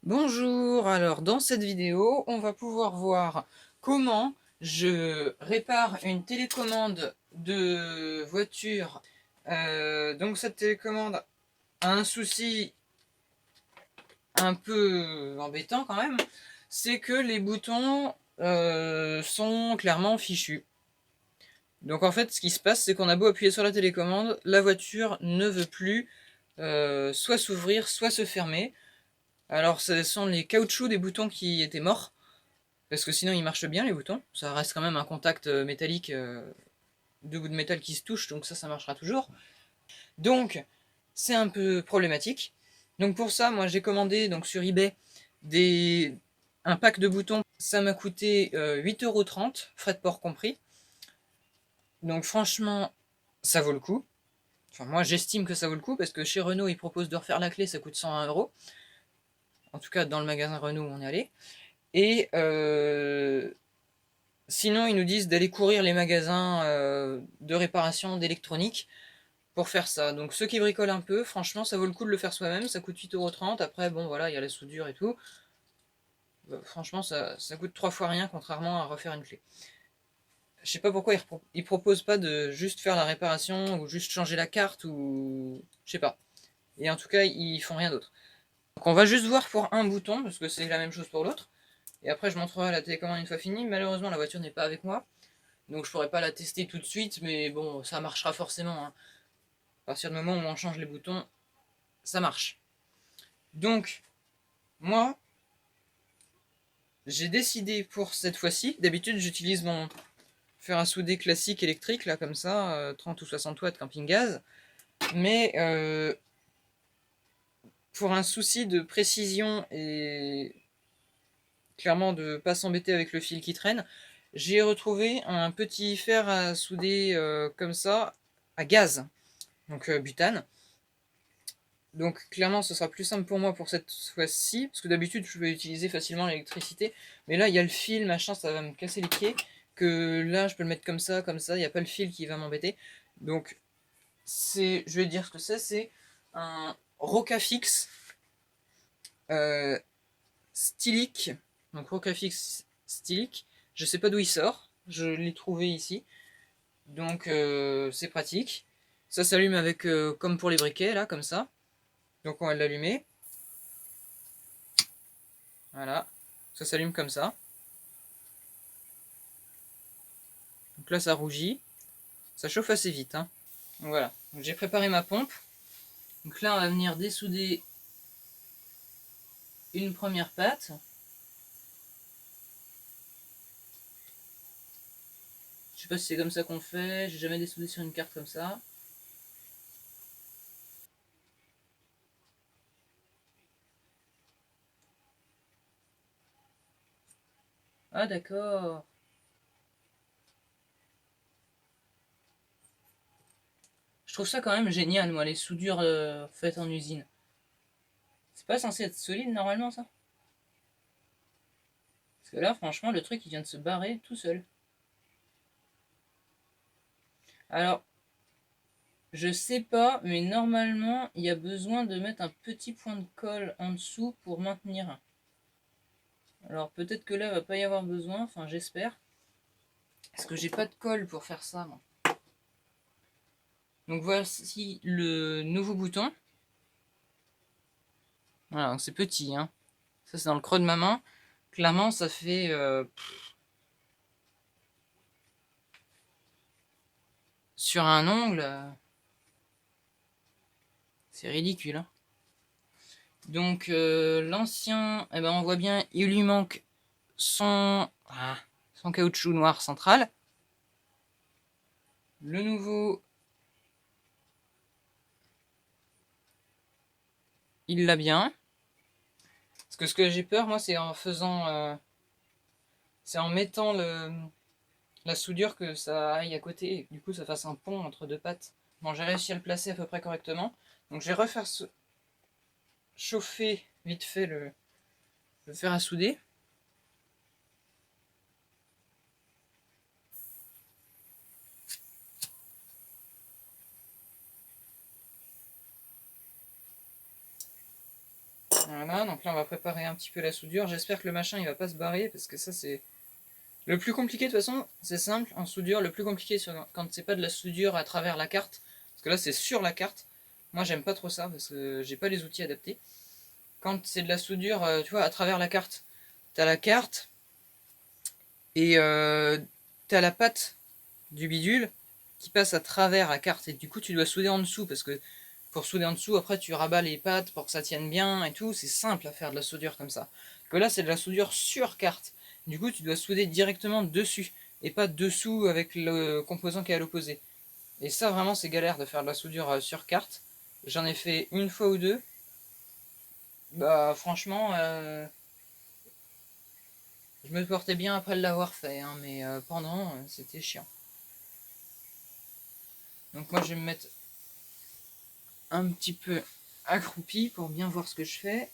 Bonjour, alors dans cette vidéo, on va pouvoir voir comment je répare une télécommande de voiture. Donc cette télécommande a un souci un peu embêtant quand même, c'est que les boutons sont clairement fichus. Donc en fait, ce qui se passe, c'est qu'on a beau appuyer sur la télécommande, la voiture ne veut plus soit s'ouvrir, soit se fermer. Alors, ce sont les caoutchoucs des boutons qui étaient morts, parce que sinon ils marchent bien les boutons. Ça reste quand même un contact métallique, deux bouts de métal qui se touchent, donc ça marchera toujours. Donc, c'est un peu problématique. Donc pour ça, moi j'ai commandé donc sur eBay un pack de boutons. Ça m'a coûté 8,30 €, frais de port compris. Donc franchement, ça vaut le coup. Enfin, moi j'estime que ça vaut le coup, parce que chez Renault ils proposent de refaire la clé, ça coûte 101 €. En tout cas, dans le magasin Renault où on est allé. Et sinon, ils nous disent d'aller courir les magasins de réparation d'électronique pour faire ça. Donc ceux qui bricolent un peu, franchement, ça vaut le coup de le faire soi-même. Ça coûte 8,30 €. Après, bon, voilà, il y a la soudure et tout. Franchement, ça coûte 3 fois rien, contrairement à refaire une clé. Je sais pas pourquoi ils proposent pas de juste faire la réparation ou juste changer la carte ou... Je sais pas. Et en tout cas, ils font rien d'autre. Donc on va juste voir pour un bouton, parce que c'est la même chose pour l'autre. Et après, je montrerai la télécommande une fois finie. Malheureusement, la voiture n'est pas avec moi. Donc je pourrais pas la tester tout de suite, mais bon, ça marchera forcément, hein. À partir du moment où on change les boutons, ça marche. Donc, moi, j'ai décidé pour cette fois-ci, d'habitude j'utilise mon fer à souder classique électrique, là comme ça, 30 ou 60 watts camping gaz, mais pour un souci de précision et clairement de pas s'embêter avec le fil qui traîne, j'ai retrouvé un petit fer à souder comme ça, à gaz, donc butane. Donc clairement ce sera plus simple pour moi pour cette fois-ci, parce que d'habitude je vais utiliser facilement l'électricité, mais là il y a le fil, machin, ça va me casser les pieds, que là je peux le mettre comme ça, il n'y a pas le fil qui va m'embêter. Donc je vais dire ce que c'est un Rocafix euh, stylique, donc Rocafix stylique, je sais pas d'où il sort, je l'ai trouvé ici, donc c'est pratique. Ça s'allume avec, comme pour les briquets là, comme ça, donc on va l'allumer. Voilà, ça s'allume comme ça. Donc là, ça rougit. Ça chauffe assez vite, hein. Donc voilà, j'ai préparé ma pompe. Donc là, on va venir dessouder une première patte. Je sais pas si c'est comme ça qu'on fait. J'ai jamais dessoudé sur une carte comme ça. Ah d'accord. Je trouve ça quand même génial, moi, les soudures faites en usine. C'est pas censé être solide normalement, ça? Parce que là, franchement, le truc, il vient de se barrer tout seul. Alors, je sais pas, mais normalement, il y a besoin de mettre un petit point de colle en dessous pour maintenir. Alors, peut-être que là, il va pas y avoir besoin, enfin, j'espère. Parce que j'ai pas de colle pour faire ça, moi. Donc voici le nouveau bouton. Voilà, c'est petit, hein. Ça, c'est dans le creux de ma main. Clairement, ça fait sur un ongle, c'est ridicule, hein. Donc l'ancien, eh ben, on voit bien, il lui manque son caoutchouc noir central. Le nouveau, il l'a bien. Parce que ce que j'ai peur, moi, c'est en mettant la soudure que ça aille à côté et que du coup ça fasse un pont entre deux pattes. Bon, j'ai réussi à le placer à peu près correctement. Donc je vais refaire chauffer vite fait le fer à souder. Voilà, Voilà, donc là on va préparer un petit peu la soudure. J'espère que le machin il va pas se barrer parce que ça c'est le plus compliqué. De toute façon, c'est simple en soudure. Le plus compliqué quand c'est pas de la soudure à travers la carte, parce que là c'est sur la carte. Moi j'aime pas trop ça parce que j'ai pas les outils adaptés. Quand c'est de la soudure, tu vois, à travers la carte, t'as la carte et t'as la patte du bidule qui passe à travers la carte et du coup tu dois souder en dessous parce que pour souder en dessous après tu rabats les pattes pour que ça tienne bien et tout, c'est simple à faire de la soudure comme ça. Que là c'est de la soudure sur carte, du coup tu dois souder directement dessus et pas dessous avec le composant qui est à l'opposé. Et ça vraiment c'est galère de faire de la soudure sur carte. J'en ai fait une fois ou deux. Bah franchement je me portais bien après l'avoir fait hein, mais pendant c'était chiant. Donc moi je vais me mettre un petit peu accroupi pour bien voir ce que je fais.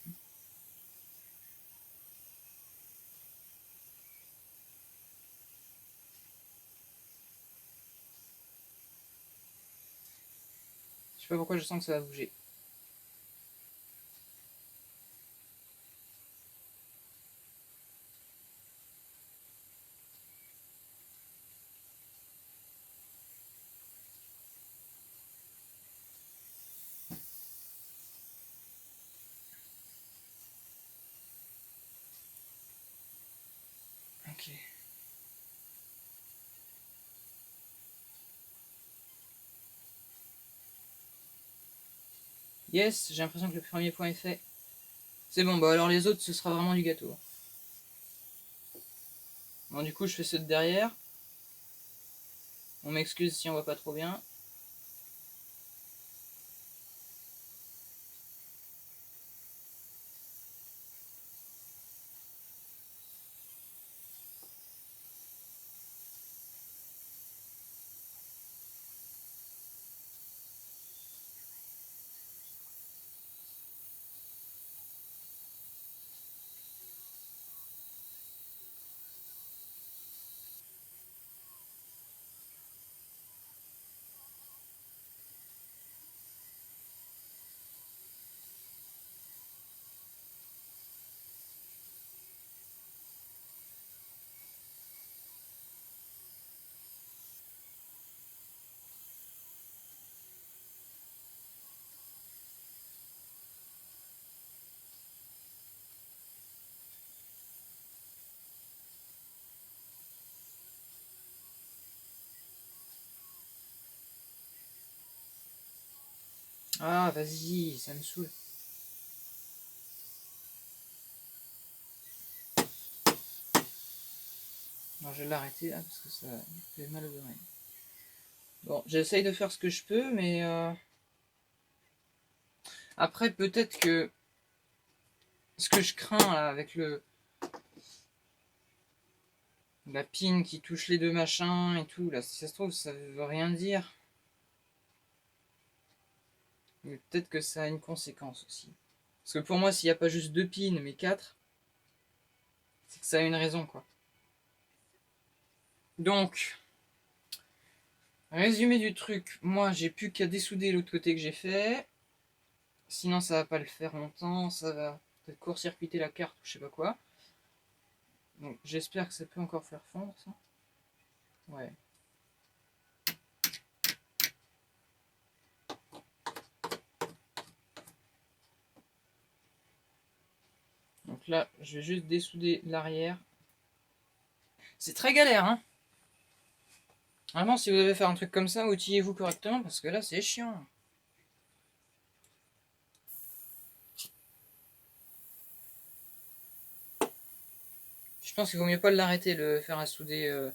Je sais pas pourquoi je sens que ça va bouger. Ok. Yes, j'ai l'impression que le premier point est fait. C'est bon, bah alors les autres, ce sera vraiment du gâteau. Bon, du coup, je fais ceux de derrière. On m'excuse si on voit pas trop bien. Ah, vas-y, ça me saoule. Non, je vais l'arrêter là parce que ça fait mal aux oreilles. Bon, j'essaye de faire ce que je peux, mais après, peut-être que ce que je crains là, avec la pin qui touche les deux machins et tout, là, si ça se trouve, ça veut rien dire. Mais peut-être que ça a une conséquence aussi. Parce que pour moi, s'il n'y a pas juste deux pins, mais quatre, c'est que ça a une raison, quoi. Donc, résumé du truc, moi, j'ai plus qu'à dessouder l'autre côté que j'ai fait. Sinon, ça va pas le faire longtemps, ça va peut-être court-circuiter la carte ou je sais pas quoi. Donc, j'espère que ça peut encore faire fondre, ça. Ouais. Donc là, je vais juste dessouder l'arrière. C'est très galère, hein. Vraiment, si vous devez faire un truc comme ça, outillez-vous correctement, parce que là, c'est chiant. Je pense qu'il vaut mieux pas l'arrêter, le faire à souder.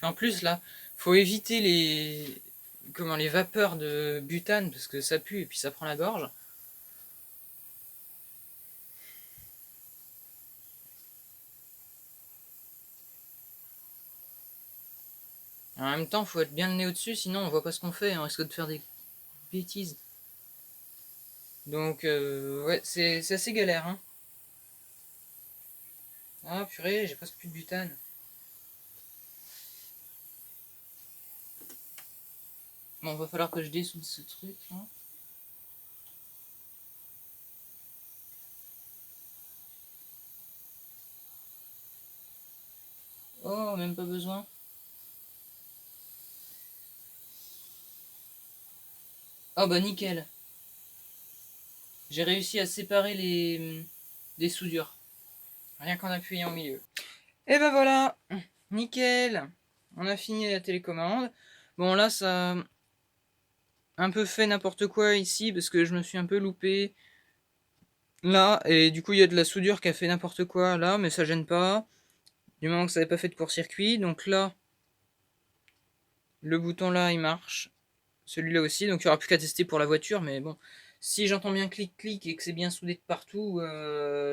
En plus, là, faut éviter les vapeurs de butane, parce que ça pue et puis ça prend la gorge. En même temps, faut être bien le nez au-dessus, sinon on voit pas ce qu'on fait, on risque de faire des bêtises. Donc, ouais, c'est assez galère, hein. Ah, purée, j'ai presque plus de butane. Bon, va falloir que je dessoude ce truc, là. Oh, même pas besoin. Oh bah nickel. J'ai réussi à séparer les soudures. Rien qu'en appuyant au milieu. Et ben voilà. Nickel. On a fini la télécommande. Bon là ça a un peu fait n'importe quoi ici parce que je me suis un peu loupé. Là, et du coup il y a de la soudure qui a fait n'importe quoi là, mais ça gêne pas. Du moment que ça n'avait pas fait de court-circuit. Donc là, le bouton là il marche. Celui-là aussi, donc il n'y aura plus qu'à tester pour la voiture, mais bon, si j'entends bien clic-clic et que c'est bien soudé de partout,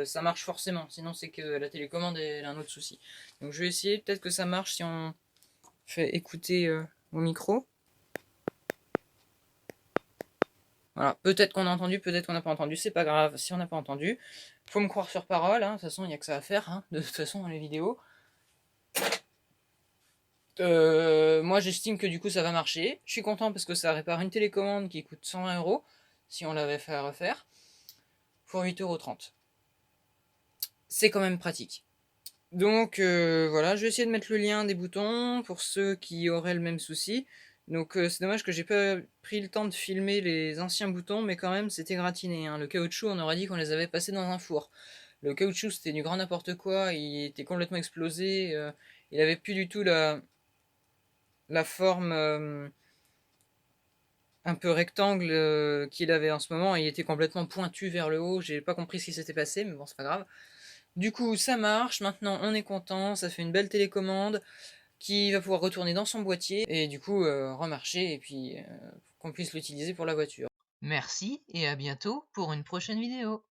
ça marche forcément, sinon c'est que la télécommande elle a un autre souci. Donc je vais essayer, peut-être que ça marche si on fait écouter au micro. Voilà, peut-être qu'on a entendu, peut-être qu'on n'a pas entendu, c'est pas grave, si on n'a pas entendu, faut me croire sur parole, hein. De toute façon il n'y a que ça à faire, hein, de toute façon dans les vidéos. Moi j'estime que du coup ça va marcher, je suis content parce que ça répare une télécommande qui coûte 120 € si on l'avait fait à refaire, pour 8,30 €. C'est quand même pratique. Donc voilà, je vais essayer de mettre le lien des boutons pour ceux qui auraient le même souci. Donc c'est dommage que j'ai pas pris le temps de filmer les anciens boutons, mais quand même c'était gratiné, hein. Le caoutchouc, on aurait dit qu'on les avait passés dans un four. Le caoutchouc c'était du grand n'importe quoi, il était complètement explosé, il avait plus du tout la forme un peu rectangle qu'il avait en ce moment, il était complètement pointu vers le haut, j'ai pas compris ce qui s'était passé, mais bon c'est pas grave. Du coup, ça marche, maintenant on est content, ça fait une belle télécommande qui va pouvoir retourner dans son boîtier et du coup remarcher et puis qu'on puisse l'utiliser pour la voiture. Merci et à bientôt pour une prochaine vidéo.